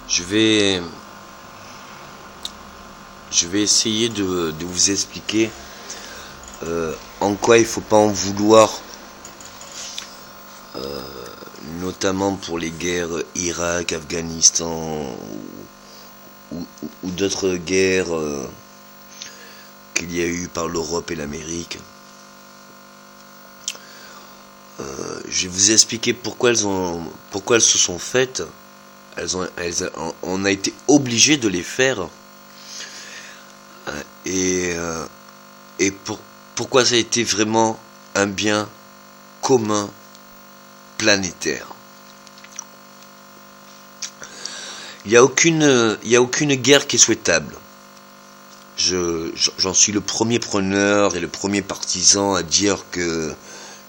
Je vais, je vais essayer de vous expliquer en quoi il faut pas en vouloir, notamment pour les guerres Irak, Afghanistan ou d'autres guerres qu'il y a eu par l'Europe et l'Amérique. Je vais vous expliquer pourquoi elles se sont faites. On a été obligé de les faire. Et pourquoi ça a été vraiment un bien commun planétaire. Il n'y a aucune guerre qui est souhaitable. J'en suis le premier preneur et le premier partisan à dire que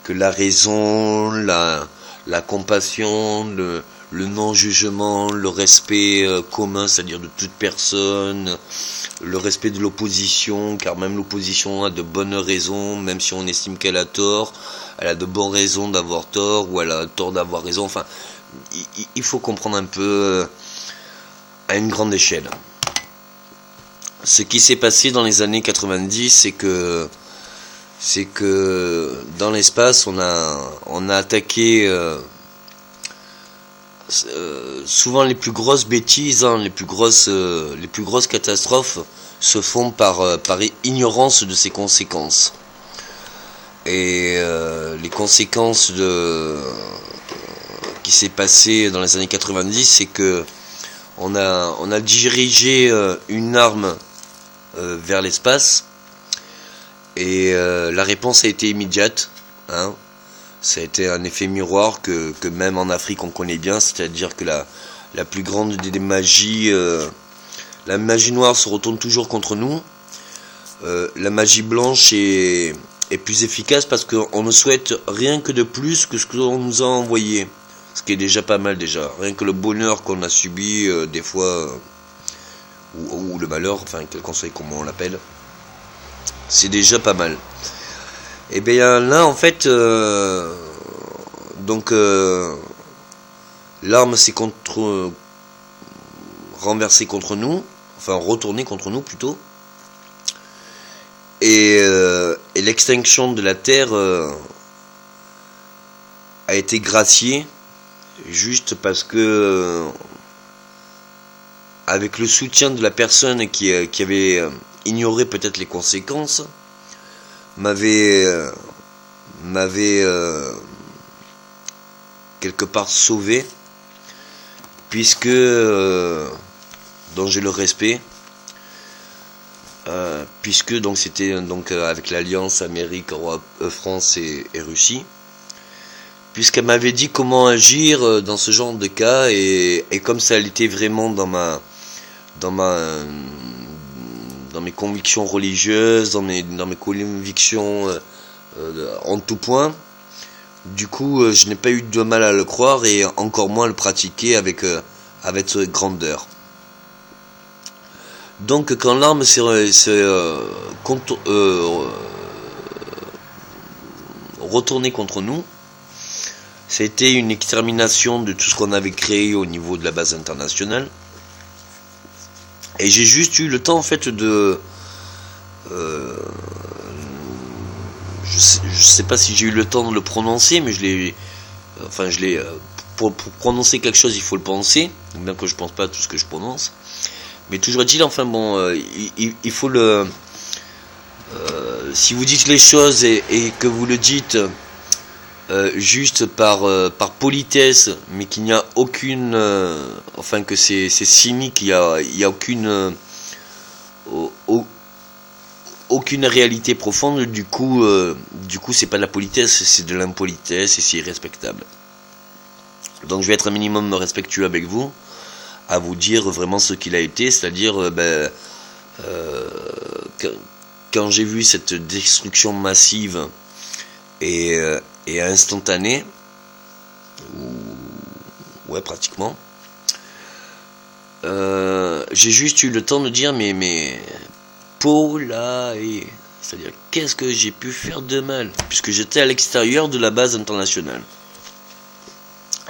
la raison, la compassion, le non-jugement, le respect commun, c'est-à-dire de toute personne, le respect de l'opposition, car même l'opposition a de bonnes raisons, même si on estime qu'elle a tort, elle a de bonnes raisons d'avoir tort, ou elle a tort d'avoir raison. Enfin, il faut comprendre un peu à une grande échelle. Ce qui s'est passé dans les années 90, c'est que dans l'espace, on a attaqué souvent les plus grosses bêtises, les plus grosses catastrophes se font par ignorance de ses conséquences. Et les conséquences qui s'est passé dans les années 90, c'est que on a dirigé une arme vers l'espace, et la réponse a été immédiate, Ça a été un effet miroir que même en Afrique on connaît bien, c'est-à-dire que la plus grande des magies, la magie noire se retourne toujours contre nous. La magie blanche est plus efficace parce qu'on ne souhaite rien que de plus que ce que l'on nous a envoyé. Ce qui est déjà pas mal déjà. Rien que le bonheur qu'on a subi des fois, ou le malheur, enfin quel qu'on soit comment on l'appelle, c'est déjà pas mal. Et bien là en fait, l'arme s'est renversée contre nous, enfin retournée contre nous plutôt, et l'extinction de la Terre a été graciée juste parce que avec le soutien de la personne qui avait ignoré peut-être les conséquences, m'avait quelque part sauvé, puisque dont j'ai le respect, puisque donc c'était donc avec l'alliance Amérique, Europe, France et Russie, puisqu'elle m'avait dit comment agir dans ce genre de cas, et comme ça elle était vraiment dans mes convictions religieuses, dans mes convictions en tout point. Du coup, je n'ai pas eu de mal à le croire, et encore moins à le pratiquer avec grandeur. Donc, quand l'arme s'est retournée contre nous, ça a été une extermination de tout ce qu'on avait créé au niveau de la base internationale. Et j'ai juste eu le temps en fait de je sais pas si j'ai eu le temps de le prononcer, mais pour prononcer quelque chose il faut le penser, bien que je pense pas à tout ce que je prononce, mais toujours est-il, enfin bon, il faut le si vous dites les choses et que vous le dites juste par politesse, mais qu'il n'y a aucune enfin que c'est cynique, il y a aucune réalité profonde, du coup c'est pas de la politesse, c'est de l'impolitesse, et c'est irrespectable. Donc je vais être un minimum respectueux avec vous, à vous dire vraiment ce qu'il a été, c'est-à-dire quand j'ai vu cette destruction massive et instantanée, ouais pratiquement, j'ai juste eu le temps de dire mais c'est-à-dire qu'est-ce que j'ai pu faire de mal, puisque j'étais à l'extérieur de la base internationale.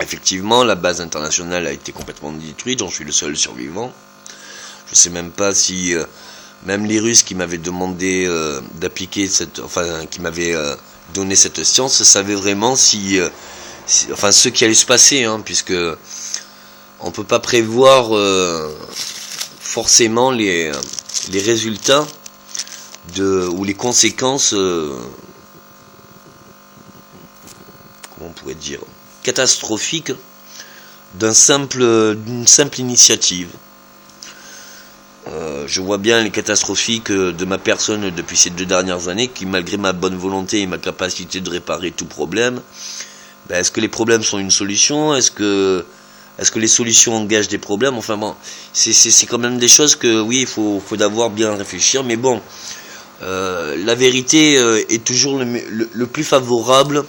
Effectivement, la base internationale a été complètement détruite, j'en suis le seul survivant. Je sais même pas si même les Russes qui m'avaient demandé d'appliquer qui m'avaient donné cette science savaient vraiment enfin ce qui allait se passer, hein, puisque on peut pas prévoir forcément les résultats ou les conséquences, comment on pourrait dire, catastrophiques d'une simple initiative. Je vois bien les catastrophiques de ma personne depuis ces 2 dernières années, qui malgré ma bonne volonté et ma capacité de réparer tout problème, est-ce que les problèmes sont une solution? Est-ce que les solutions engagent des problèmes? Enfin bon, c'est quand même des choses que oui, il faut d'abord bien réfléchir, mais bon, la vérité est toujours le plus favorable,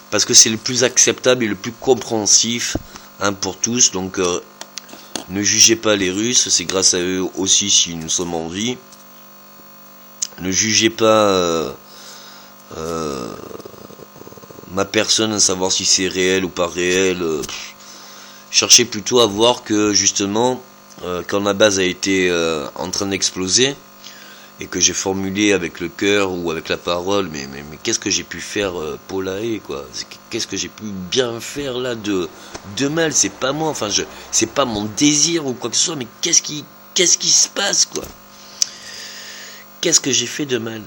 parce que c'est le plus acceptable et le plus compréhensif, hein, pour tous. Donc ne jugez pas les Russes, c'est grâce à eux aussi si nous sommes en vie. Ne jugez pas ma personne, à savoir si c'est réel ou pas réel. Cherchez plutôt à voir que justement, quand la base a été en train d'exploser, et que j'ai formulé avec le cœur ou avec la parole, mais qu'est-ce que j'ai pu faire, Polae, quoi? Qu'est-ce que j'ai pu bien faire là de mal? C'est pas moi, enfin c'est pas mon désir ou quoi que ce soit, mais qu'est-ce qui se passe, quoi? Qu'est-ce que j'ai fait de mal?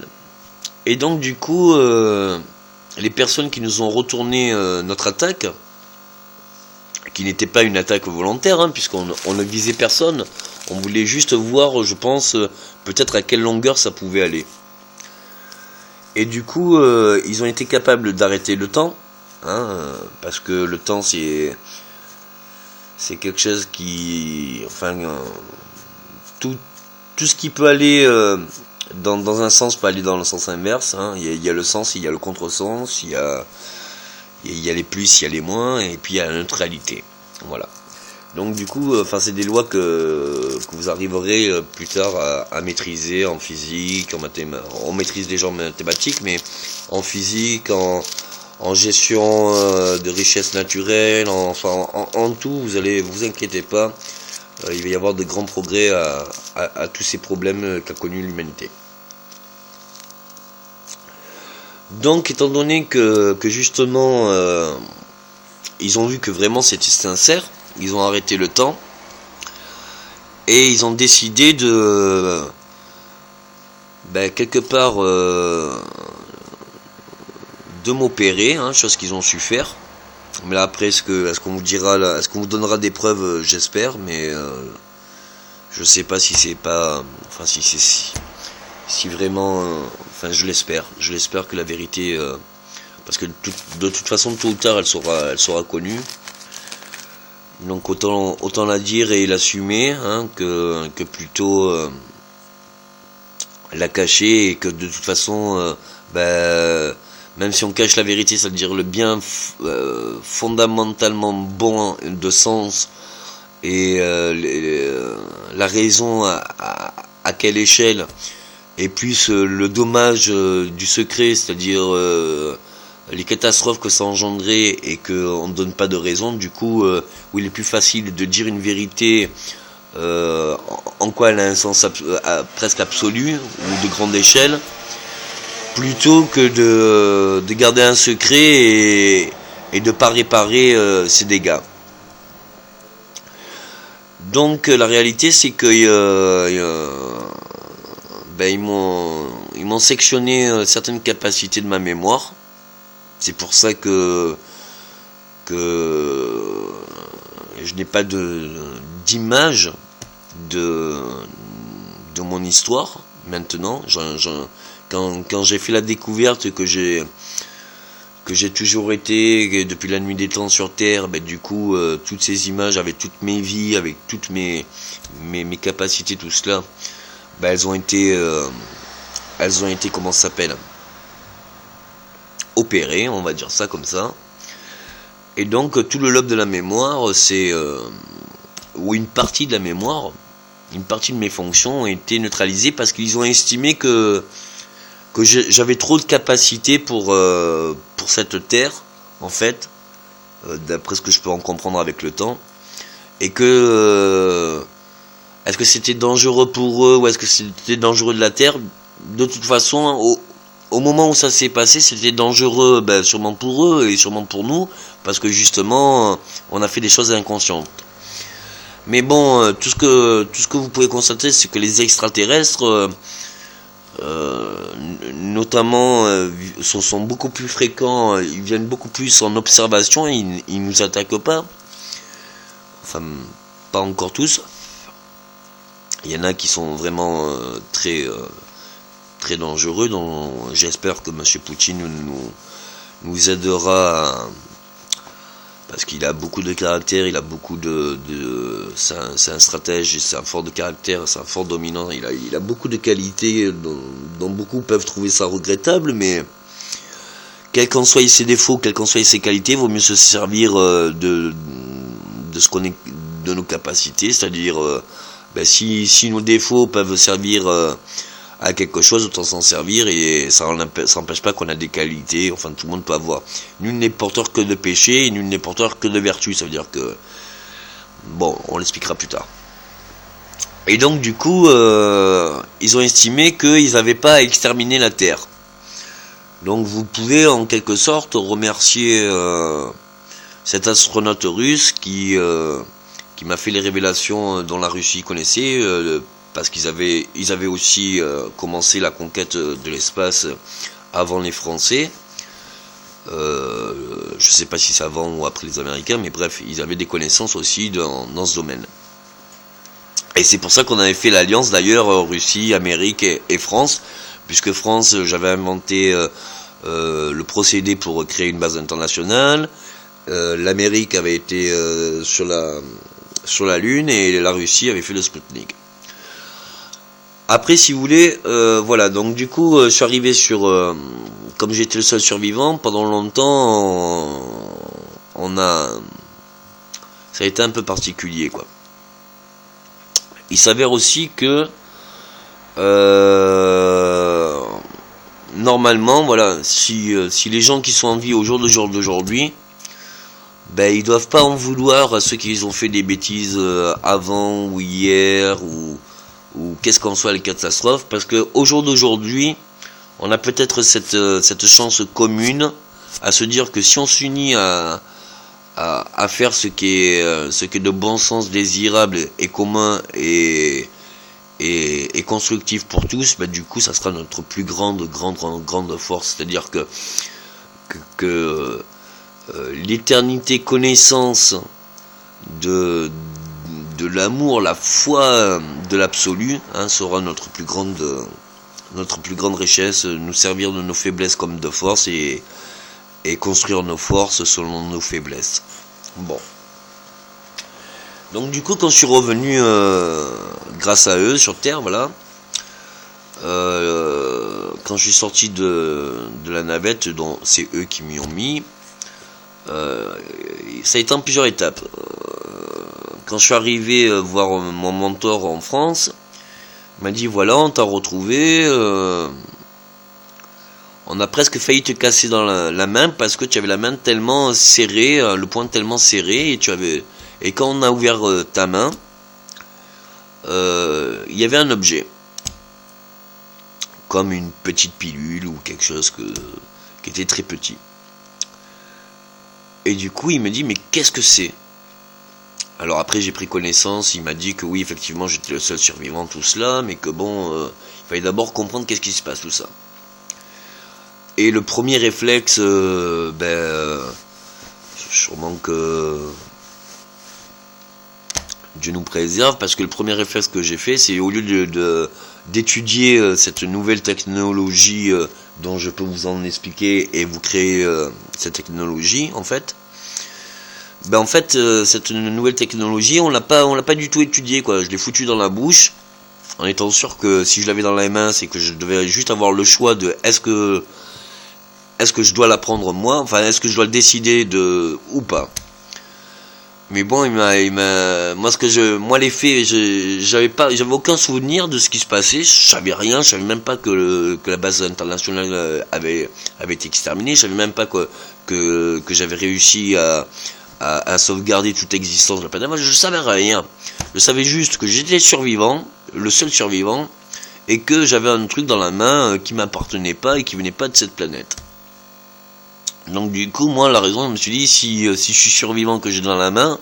Et donc du coup, les personnes qui nous ont retourné notre attaque, qui n'était pas une attaque volontaire, hein, puisqu'on ne visait personne, on voulait juste voir, je pense, peut-être à quelle longueur ça pouvait aller. Et du coup, ils ont été capables d'arrêter le temps, hein, parce que le temps c'est quelque chose qui, enfin, tout ce qui peut aller dans un sens peut aller dans le sens inverse, hein. Il y a le sens, il y a le contresens, il y a les plus, il y a les moins, et puis il y a la neutralité. Voilà. Donc du coup, c'est des lois que vous arriverez plus tard à maîtriser en physique, en mathématiques. On maîtrise déjà en mathématiques, mais en physique, en gestion de richesses naturelles, en tout, vous inquiétez pas, il va y avoir de grands progrès à tous ces problèmes qu'a connus l'humanité. Donc, étant donné que justement, ils ont vu que vraiment c'était sincère, ils ont arrêté le temps, et ils ont décidé de, quelque part, de m'opérer, hein, chose qu'ils ont su faire. Mais là, après, est-ce qu'on vous dira, est-ce qu'on vous donnera des preuves, j'espère, mais je sais pas si c'est pas, enfin si vraiment, je l'espère que la vérité, parce que de toute façon, tôt ou tard, elle sera connue. Donc autant la dire et l'assumer, hein, que plutôt la cacher, et que de toute façon, même si on cache la vérité, ça veut dire le bien fondamentalement bon de sens, et la raison à quelle échelle, et plus le dommage du secret, c'est-à-dire les catastrophes que ça engendrait, et qu'on ne donne pas de raison. Du coup, où il est plus facile de dire une vérité en quoi elle a un sens presque absolu ou de grande échelle, plutôt que de garder un secret et de pas réparer ses dégâts. Donc la réalité, c'est que ils m'ont sectionné certaines capacités de ma mémoire. C'est pour ça que je n'ai pas d'image de mon histoire maintenant. Quand j'ai fait la découverte que j'ai toujours été depuis la nuit des temps sur Terre, du coup toutes ces images avec toutes mes vies, avec toutes mes capacités, tout cela, elles ont été comment ça s'appelle, opérées, on va dire ça comme ça. Et donc tout le lobe de la mémoire, ou une partie de la mémoire, une partie de mes fonctions ont été neutralisées, parce qu'ils ont estimé que j'avais trop de capacité pour cette terre, en fait, d'après ce que je peux en comprendre avec le temps. Et que est-ce que c'était dangereux pour eux ou est-ce que c'était dangereux de la Terre? De toute façon, au moment où ça s'est passé, c'était dangereux, ben, sûrement pour eux et sûrement pour nous, parce que justement, on a fait des choses inconscientes. Mais bon, tout ce que vous pouvez constater, c'est que les extraterrestres, notamment, sont beaucoup plus fréquents, ils viennent beaucoup plus en observation, ils nous attaquent pas. Enfin, pas encore tous. Il y en a qui sont vraiment très dangereux, dont j'espère que M. Poutine nous aidera parce qu'il a beaucoup de caractère, il a beaucoup c'est un stratège, c'est un fort de caractère, c'est un fort dominant, il a beaucoup de qualités dont beaucoup peuvent trouver ça regrettable, mais quels qu'en soient ses défauts, quelles qu'en soient ses qualités, il vaut mieux se servir de ce qu'on est, de nos capacités, c'est-à-dire ben si nos défauts peuvent servir à quelque chose, autant s'en servir, et ça n'empêche pas qu'on a des qualités, enfin tout le monde peut avoir. Nul n'est porteur que de péché, et nul n'est porteur que de vertu, ça veut dire que, bon, on l'expliquera plus tard. Et donc du coup, ils ont estimé qu'ils n'avaient pas à exterminer la Terre. Donc vous pouvez en quelque sorte remercier cet astronaute russe qui m'a fait les révélations dont la Russie connaissait, parce qu'ils avaient aussi commencé la conquête de l'espace avant les Français. Je sais pas si c'est avant ou après les Américains, mais bref, ils avaient des connaissances aussi dans ce domaine. Et c'est pour ça qu'on avait fait l'alliance d'ailleurs Russie, Amérique et France, puisque France, j'avais inventé le procédé pour créer une base internationale. L'Amérique avait été sur la Lune et la Russie avait fait le Sputnik. Après, si vous voulez, voilà, donc du coup, je suis arrivé comme j'étais le seul survivant, pendant longtemps, ça a été un peu particulier, quoi. Il s'avère aussi que, normalement, voilà, si les gens qui sont en vie au jour d'aujourd'hui, ben ils doivent pas en vouloir à ceux qui ont fait des bêtises avant ou hier ou qu'est-ce qu'en soit les catastrophes, parce que au jour d'aujourd'hui, on a peut-être cette chance commune à se dire que si on s'unit à faire ce qui est de bon sens, désirable et commun et constructif pour tous, ben du coup ça sera notre plus grande force, c'est-à-dire que l'éternité connaissance de l'amour, la foi de l'absolu, hein, sera notre plus grande richesse, nous servir de nos faiblesses comme de force et construire nos forces selon nos faiblesses. Bon. Donc du coup, quand je suis revenu grâce à eux sur Terre, voilà, quand je suis sorti de la navette, dont c'est eux qui m'y ont mis, ça a été en plusieurs étapes. Quand je suis arrivé voir mon mentor en France, il m'a dit voilà, on t'a retrouvé, on a presque failli te casser dans la main parce que tu avais la main tellement serrée, le poing tellement serré, et quand on a ouvert ta main, il y avait un objet, comme une petite pilule ou quelque chose qui était très petit. Et du coup, il me dit mais qu'est-ce que c'est? Alors après j'ai pris connaissance, il m'a dit que oui effectivement j'étais le seul survivant tout cela, mais que bon, il fallait d'abord comprendre qu'est-ce qui se passe tout ça. Et le premier réflexe, sûrement que Dieu nous préserve, parce que le premier réflexe que j'ai fait, c'est au lieu d'étudier cette nouvelle technologie dont je peux vous en expliquer et vous créer cette technologie en fait. Cette nouvelle technologie, on l'a pas du tout étudiée, quoi. Je l'ai foutu dans la bouche, en étant sûr que si je l'avais dans la main, c'est que je devais juste avoir le choix de est-ce que je dois la prendre moi, enfin est-ce que je dois le décider ou pas. Mais bon, moi les faits, j'avais aucun souvenir de ce qui se passait. Je savais rien, je savais même pas que la base internationale avait été exterminée. Je savais même pas que j'avais réussi à sauvegarder toute existence de la planète. Moi, je savais rien. Je savais juste que j'étais survivant, le seul survivant, et que j'avais un truc dans la main qui m'appartenait pas et qui venait pas de cette planète. Donc du coup, moi, la raison, je me suis dit, si je suis survivant, que j'ai dans la main,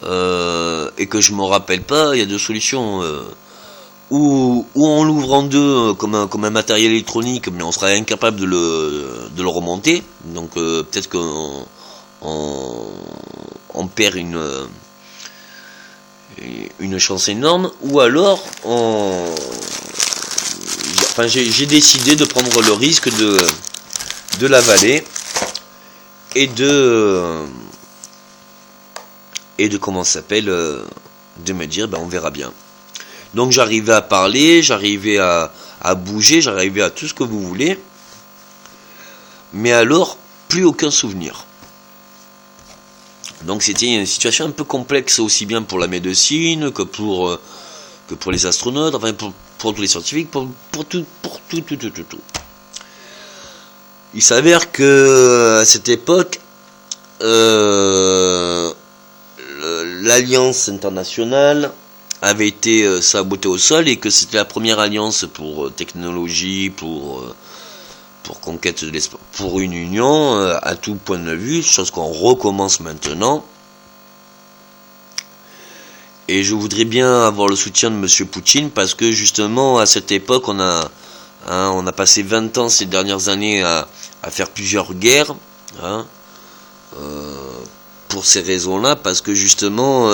et que je me rappelle pas, il y a deux solutions. Ou on l'ouvre en deux comme un matériel électronique, mais on sera incapable de le remonter. Donc peut-être qu'on perd une chance énorme. Ou alors, j'ai décidé de prendre le risque de l'avaler et de comment ça s'appelle, de me dire on verra bien. Donc j'arrivais à parler, j'arrivais à bouger, j'arrivais à tout ce que vous voulez, mais alors plus aucun souvenir. Donc c'était une situation un peu complexe, aussi bien pour la médecine que pour les astronautes, enfin pour tous les scientifiques, pour tout. Il s'avère que à cette époque, l'alliance internationale avait été sabotée au sol et que c'était la première alliance pour technologie, pour conquête de l'espace, pour une union à tout point de vue, chose qu'on recommence maintenant. Et je voudrais bien avoir le soutien de Monsieur Poutine parce que justement à cette époque on a passé 20 ans ces dernières années à faire plusieurs guerres, pour ces raisons-là, parce que justement,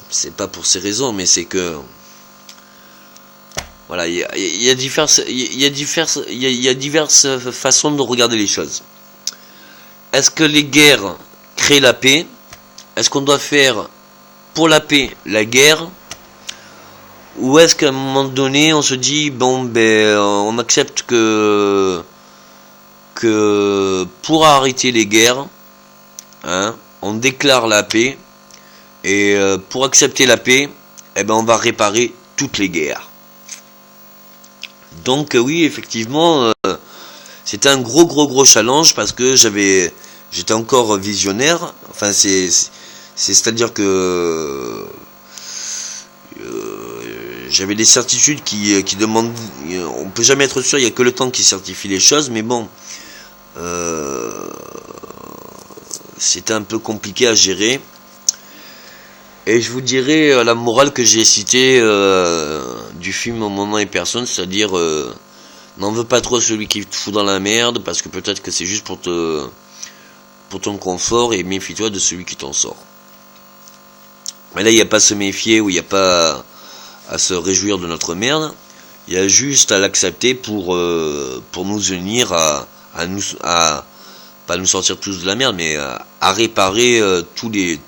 c'est pas pour ces raisons, mais c'est que, voilà, il y a diverses façons de regarder les choses. Est-ce que les guerres créent la paix? Est-ce qu'on doit faire pour la paix la guerre? Ou est-ce qu'à un moment donné, on se dit, on accepte que pour arrêter les guerres, on déclare la paix, et pour accepter la paix, on va réparer toutes les guerres. Donc oui, effectivement, c'était un gros challenge parce que j'étais encore visionnaire. Enfin, c'est-à-dire que j'avais des certitudes qui demandent, on peut jamais être sûr, il y a que le temps qui certifie les choses, mais bon, c'était un peu compliqué à gérer. Et je vous dirais la morale que j'ai citée du film Mon nom et personne, c'est-à-dire n'en veux pas trop celui qui te fout dans la merde, parce que peut-être que c'est juste pour ton confort, et méfie-toi de celui qui t'en sort. Mais là, il n'y a pas à se méfier, ou il n'y a pas à se réjouir de notre merde. Il y a juste à l'accepter pour nous unir à pas nous sortir tous de la merde, mais à réparer tous les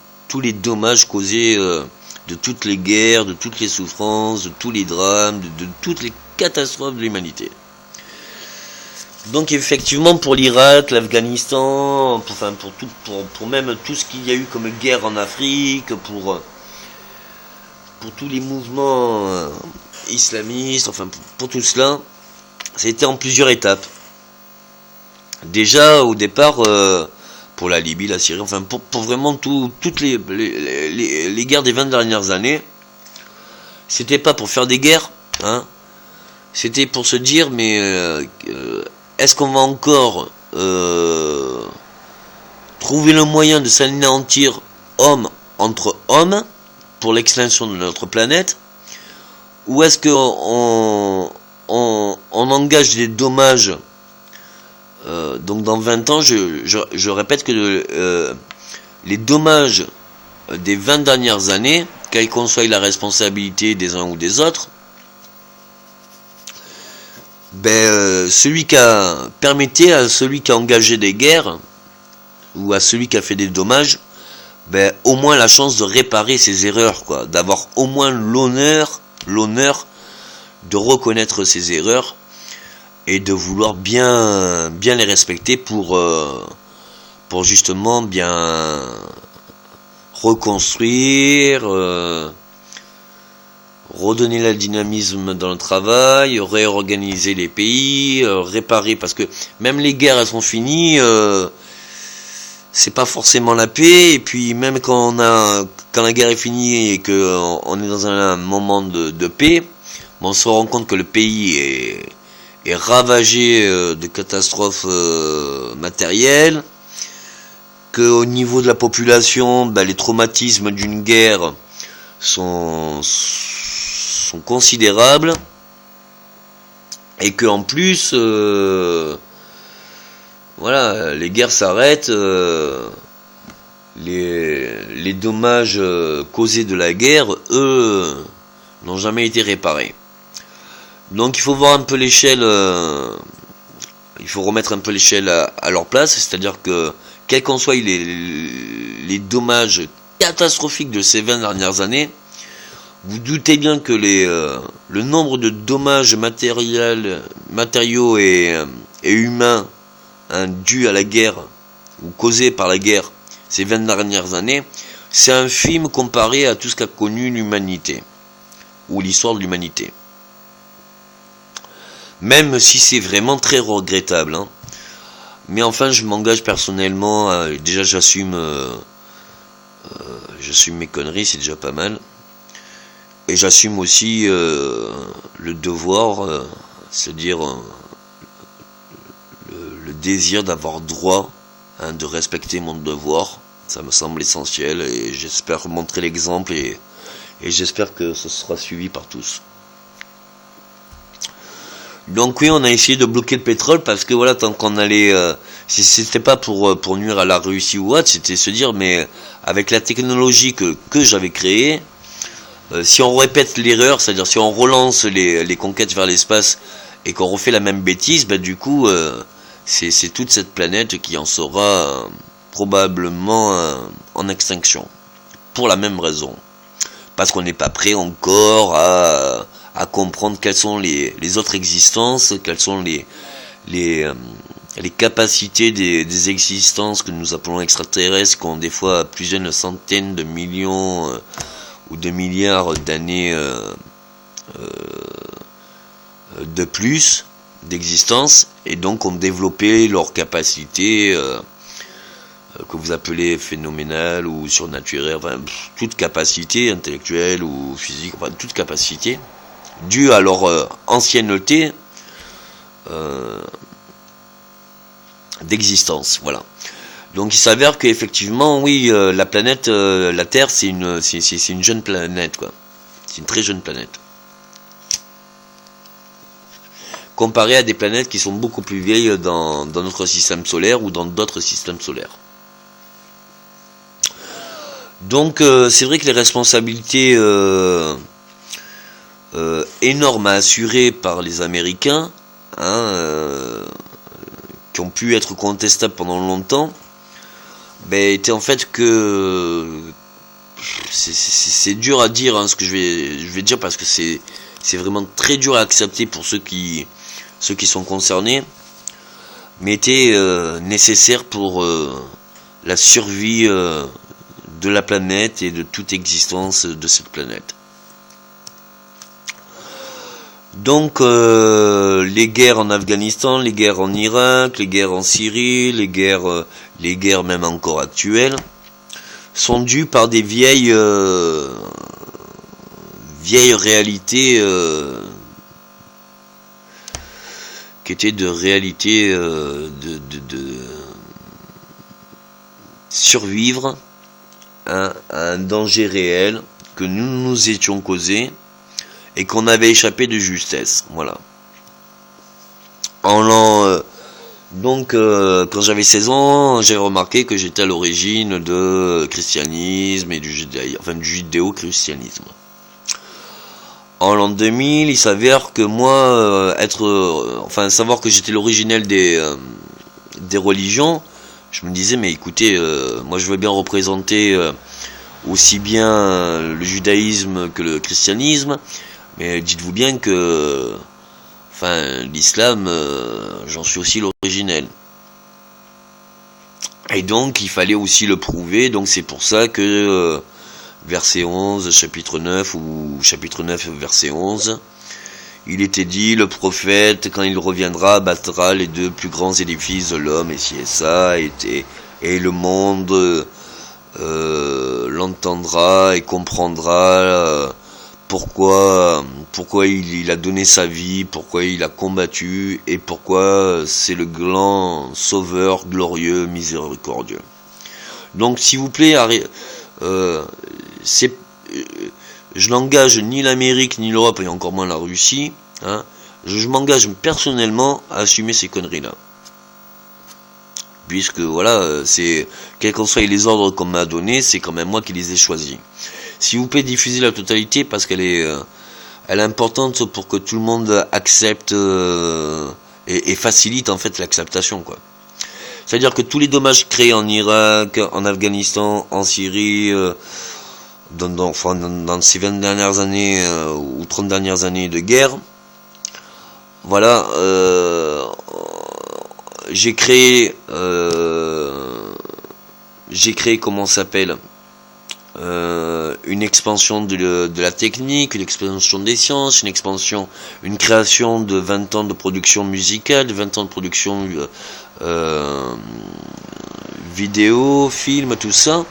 dommages causés de toutes les guerres, de toutes les souffrances, de tous les drames, de toutes les catastrophes de l'humanité. Donc effectivement pour l'Irak, l'Afghanistan, pour même tout ce qu'il y a eu comme guerre en Afrique, pour tous les mouvements islamistes, pour tout cela, ça a été en plusieurs étapes. Déjà au départ pour la Libye, la Syrie, pour vraiment toutes les guerres des 20 dernières années, c'était pas pour faire des guerres, c'était pour se dire mais est-ce qu'on va encore trouver le moyen de s'anéantir homme entre hommes pour l'extinction de notre planète, ou est-ce qu'on engage des dommages donc dans 20 ans, je répète que les dommages des 20 dernières années, quelle qu'en soit la responsabilité des uns ou des autres, permettez à celui qui a engagé des guerres, ou à celui qui a fait des dommages, au moins la chance de réparer ses erreurs, quoi, d'avoir au moins l'honneur de reconnaître ses erreurs, et de vouloir bien les respecter pour pour justement bien reconstruire, redonner le dynamisme dans le travail, réorganiser les pays, réparer, parce que même les guerres elles sont finies, c'est pas forcément la paix, et puis même quand la guerre est finie et que on est dans un moment de paix, on se rend compte que le pays est ravagé de catastrophes matérielles, que au niveau de la population, les traumatismes d'une guerre sont considérables, et que en plus voilà, les guerres s'arrêtent, les dommages causés de la guerre, eux, n'ont jamais été réparés. Donc il faut voir un peu l'échelle, il faut remettre un peu l'échelle à leur place, c'est-à-dire que quels qu'en soient les dommages catastrophiques de ces 20 dernières années, vous doutez bien que le nombre de dommages matériaux et humains dus à la guerre, ou causés par la guerre ces 20 dernières années, c'est infime comparé à tout ce qu'a connu l'humanité, ou l'histoire de l'humanité. Même si c'est vraiment très regrettable, hein. Mais enfin, je m'engage personnellement, déjà j'assume mes conneries, c'est déjà pas mal. Et j'assume aussi le devoir, c'est-à-dire le désir d'avoir droit, hein, de respecter mon devoir. Ça me semble essentiel, et j'espère montrer l'exemple, et j'espère que ce sera suivi par tous. Donc oui, on a essayé de bloquer le pétrole, parce que voilà, tant qu'on allait, c'était pas pour nuire à la Russie ou autre, c'était se dire, mais avec la technologie que j'avais créée, si on répète l'erreur, c'est-à-dire si on relance les conquêtes vers l'espace et qu'on refait la même bêtise, du coup, c'est toute cette planète qui en sera probablement en extinction, pour la même raison, parce qu'on n'est pas prêt encore à comprendre quelles sont les autres existences, quelles sont les capacités des existences que nous appelons extraterrestres, qui ont des fois plusieurs centaines de millions ou de milliards d'années de plus d'existence, et donc ont développé leurs capacités que vous appelez phénoménales ou surnaturelles, enfin toute capacité intellectuelle ou physique, enfin toute capacité due à leur ancienneté d'existence, voilà. Donc il s'avère qu'effectivement, oui, la planète, la Terre, c'est une jeune planète, quoi. C'est une très jeune planète. Comparé à des planètes qui sont beaucoup plus vieilles dans notre système solaire ou dans d'autres systèmes solaires. Donc c'est vrai que les responsabilités énormes à assurer par les Américains, hein, qui ont pu être contestables pendant longtemps, était en fait que c'est dur à dire, hein, ce que je vais dire, parce que c'est vraiment très dur à accepter pour ceux qui sont concernés, mais était nécessaire pour la survie de la planète et de toute existence de cette planète. Donc les guerres en Afghanistan, les guerres en Irak, les guerres en Syrie, les guerres même encore actuelles, sont dues par des vieilles réalités qui étaient de réalités de survivre à un danger réel que nous étions causés et qu'on avait échappé de justesse, voilà. Donc quand j'avais 16 ans, j'ai remarqué que j'étais à l'origine de christianisme et du judéo-christianisme. En l'an 2000, il s'avère que moi, savoir que j'étais l'originel des religions, je me disais, mais écoutez, moi je veux bien représenter aussi bien le judaïsme que le christianisme, mais dites-vous bien que l'islam, j'en suis aussi l'originel. Et donc il fallait aussi le prouver, donc c'est pour ça que verset 11, chapitre 9 ou chapitre 9, verset 11, il était dit, le prophète, quand il reviendra, bâtira les deux plus grands édifices de l'homme, et si et ça, et le monde l'entendra et comprendra pourquoi il a donné sa vie, pourquoi il a combattu, et pourquoi c'est le grand sauveur glorieux, miséricordieux. Donc s'il vous plaît, je n'engage ni l'Amérique, ni l'Europe, et encore moins la Russie, hein, je m'engage personnellement à assumer ces conneries-là. Puisque, voilà, c'est, quels qu'en soient les ordres qu'on m'a donnés, c'est quand même moi qui les ai choisis. Si vous pouvez diffuser la totalité, parce qu'elle est importante pour que tout le monde accepte et facilite en fait l'acceptation, quoi. C'est-à-dire que tous les dommages créés en Irak, en Afghanistan, en Syrie, dans ces 20 dernières années ou 30 dernières années de guerre, voilà, j'ai créé comment ça s'appelle, une expansion de la technique, une expansion des sciences, une création de 20 ans de production musicale, de 20 ans de production vidéo, film, tout ça,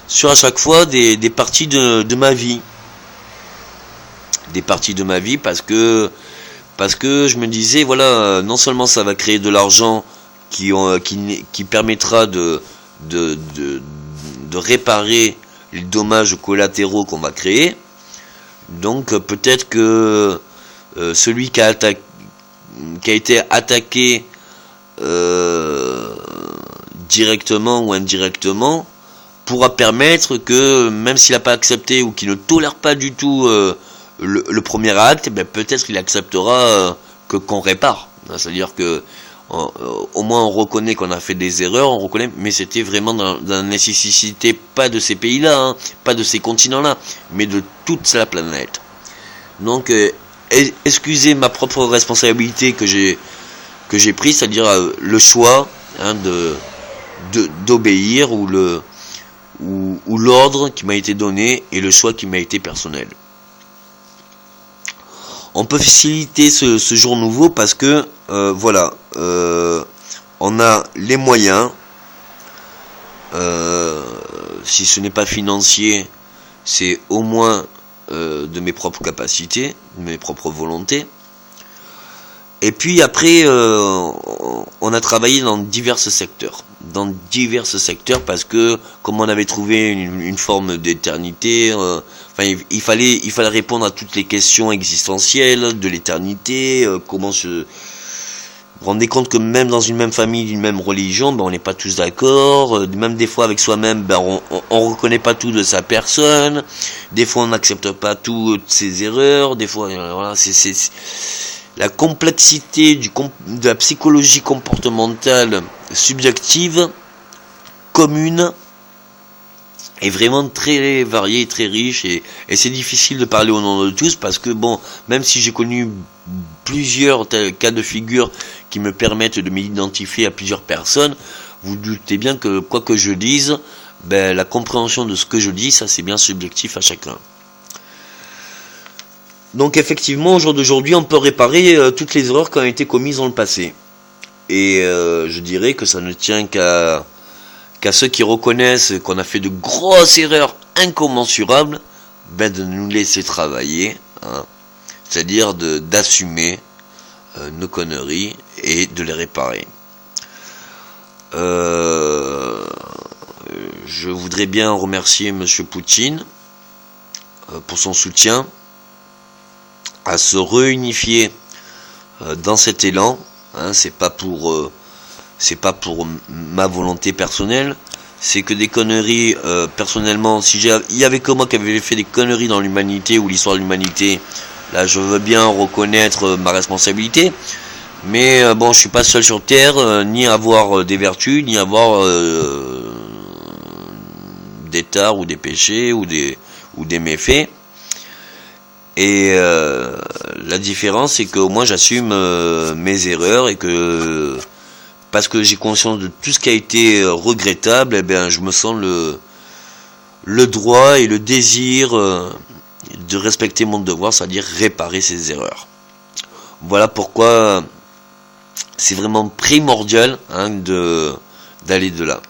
sur à chaque fois des parties de ma vie. Des parties de ma vie parce que je me disais, voilà, non seulement ça va créer de l'argent qui permettra de réparer les dommages collatéraux qu'on va créer. Donc peut-être que celui qui a été attaqué directement ou indirectement pourra permettre que, même s'il n'a pas accepté ou qu'il ne tolère pas du tout le premier acte, ben peut-être qu'il acceptera qu'on répare. C'est-à-dire que au moins on reconnaît qu'on a fait des erreurs, on reconnaît, mais c'était vraiment dans la nécessité, pas de ces pays-là, hein, pas de ces continents-là, mais de toute la planète. Donc, excusez ma propre responsabilité que j'ai prise, c'est-à-dire le choix, hein, d'obéir ou l'ordre qui m'a été donné et le choix qui m'a été personnel. On peut faciliter ce jour nouveau parce que voilà, on a les moyens, si ce n'est pas financier, c'est au moins de mes propres capacités, de mes propres volontés. Et puis après, on a travaillé dans divers secteurs. Parce que, comme on avait trouvé une forme d'éternité, il fallait répondre à toutes les questions existentielles de l'éternité, comment se... Vous vous rendez compte que même dans une même famille, d'une même religion, ben on n'est pas tous d'accord, même des fois avec soi-même, ben on reconnaît pas tout de sa personne, des fois on n'accepte pas toutes ses erreurs, des fois, voilà, c'est la complexité de la psychologie comportementale subjective, commune, est vraiment très variée, très riche, et c'est difficile de parler au nom de tous, parce que bon, même si j'ai connu plusieurs cas de figure qui me permettent de m'identifier à plusieurs personnes, vous doutez bien que quoi que je dise, ben la compréhension de ce que je dis, ça c'est bien subjectif à chacun. Donc effectivement, au jour d'aujourd'hui, on peut réparer toutes les erreurs qui ont été commises dans le passé. Et je dirais que ça ne tient qu'à ceux qui reconnaissent qu'on a fait de grosses erreurs incommensurables, ben de nous laisser travailler, hein, c'est-à-dire d'assumer nos conneries et de les réparer. Je voudrais bien remercier Monsieur Poutine pour son soutien, à se réunifier dans cet élan, hein, c'est pas pour ma volonté personnelle, c'est que des conneries, personnellement, il y avait que moi qui avait fait des conneries dans l'humanité ou l'histoire de l'humanité, là je veux bien reconnaître ma responsabilité, mais bon, je suis pas seul sur terre, ni avoir des vertus, ni avoir des tares ou des péchés ou des méfaits. Et la différence, c'est qu'au moins j'assume mes erreurs et que parce que j'ai conscience de tout ce qui a été regrettable, eh bien, je me sens le droit et le désir de respecter mon devoir, c'est-à-dire réparer ces erreurs. Voilà pourquoi c'est vraiment primordial, hein, d'aller de là.